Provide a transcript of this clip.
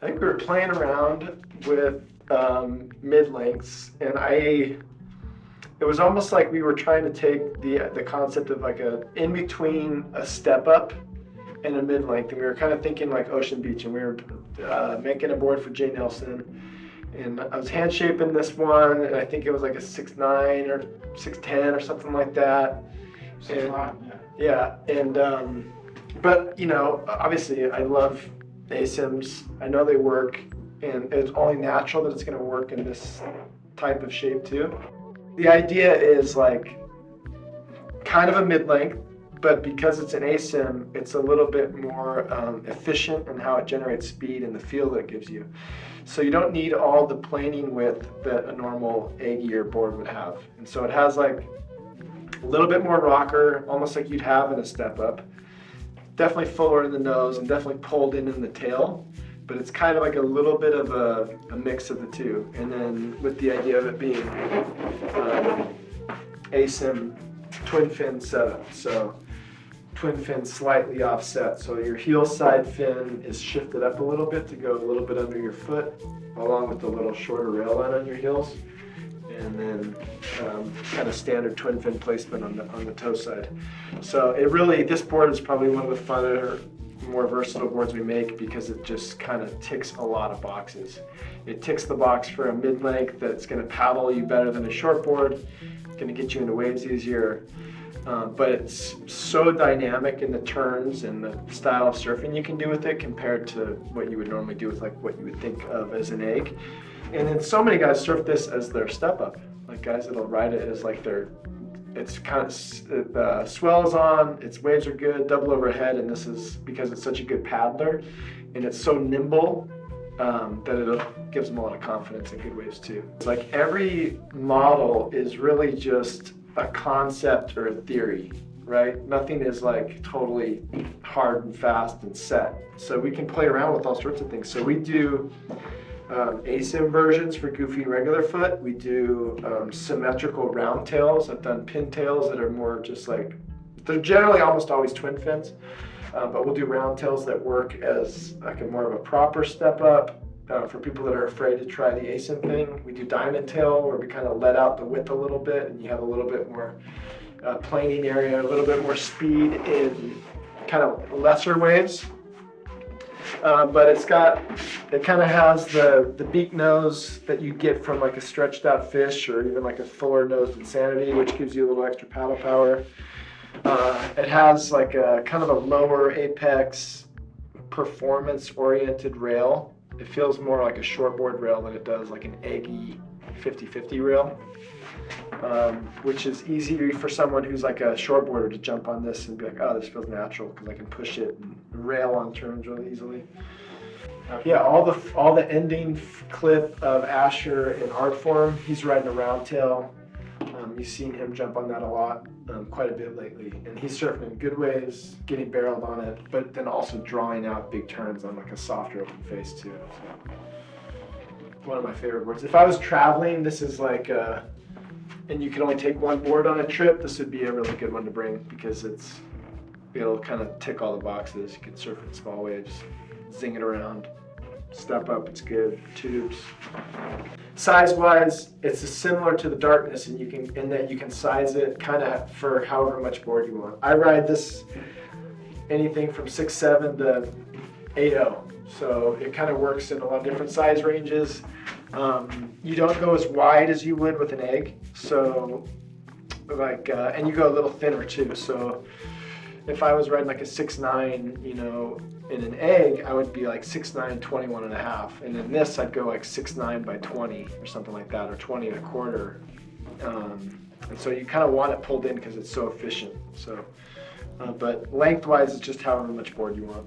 I think we were playing around with mid lengths, and it was almost like we were trying to take the concept of like a in between a step up and a mid length, and we were kind of thinking like Ocean Beach, and we were making a board for Jay Nelson, and I was hand shaping this one, and I think it was like a 6'9" or 6'10" or something like that. 6'9", yeah. Yeah, and but you know, obviously I love ASIMs. I know they work, and it's only natural that it's going to work in this type of shape too. The idea is like kind of a mid-length, but because it's an ASIM, it's a little bit more efficient in how it generates speed and the feel that it gives you. So you don't need all the planing width that a normal egg gear board would have. And so it has like a little bit more rocker, almost like you'd have in a step up. Definitely fuller in the nose and definitely pulled in the tail, but it's kind of like a little bit of a mix of the two. And then with the idea of it being ASIM twin fin setup. So twin fin slightly offset. So your heel side fin is shifted up a little bit to go a little bit under your foot, along with the little shorter rail line on your heels. And then kind of standard twin fin placement on the toe side. So this board is probably one of the funner, more versatile boards we make because it just kind of ticks a lot of boxes. It ticks the box for a mid-length that's going to paddle you better than a short board, going to get you into waves easier, but it's so dynamic in the turns and the style of surfing you can do with it compared to what you would normally do with like what you would think of as an egg. And then so many guys surf this as their step up, like guys that'll ride it as like it's kind of swells on, its waves are good, double overhead, and this is because it's such a good paddler and it's so nimble that it gives them a lot of confidence in good waves too. It's like every model is really just a concept or a theory, right? Nothing is like totally hard and fast and set. So we can play around with all sorts of things. So we do ASIM versions for goofy and regular foot. We do symmetrical round tails. I've done pin tails that are more just like, they're generally almost always twin fins, but we'll do round tails that work as like a more of a proper step up. For people that are afraid to try the ASIM thing, we do diamond tail where we kind of let out the width a little bit and you have a little bit more planing area, a little bit more speed in kind of lesser waves. But it kind of has the beak nose that you get from like a stretched out fish or even like a fuller nosed Insanity, which gives you a little extra paddle power. It has like a kind of a lower apex performance oriented rail. It feels more like a shortboard rail than it does like an eggy 50-50 rail, which is easier for someone who's like a shortboarder to jump on this and be like, oh, this feels natural because I can push it and rail on turns really easily. Yeah, all the ending clip of Asher in art form, he's riding a round tail. You've seen him jump on that a lot, quite a bit lately. And he's surfing in good waves, getting barreled on it, but then also drawing out big turns on like a softer open face too. So, one of my favorite boards. If I was traveling, this is like, and you can only take one board on a trip, this would be a really good one to bring because it'll kind of tick all the boxes. You can surf in small waves, zing it around, step up, it's good, tubes. Size-wise, it's similar to the Darkness, and in that you can size it kind of for however much board you want. I ride this anything from 6'7" to 8'0", so it kind of works in a lot of different size ranges. You don't go as wide as you would with an egg, so like, and you go a little thinner too. So if I was riding like a 6'9", you know, in an egg, I would be like 6'9", 21 and a half. And in this, I'd go like 6'9" by 20 or something like that, or 20 and a quarter. And so you kind of want it pulled in because it's so efficient. So, but lengthwise, it's just however much board you want.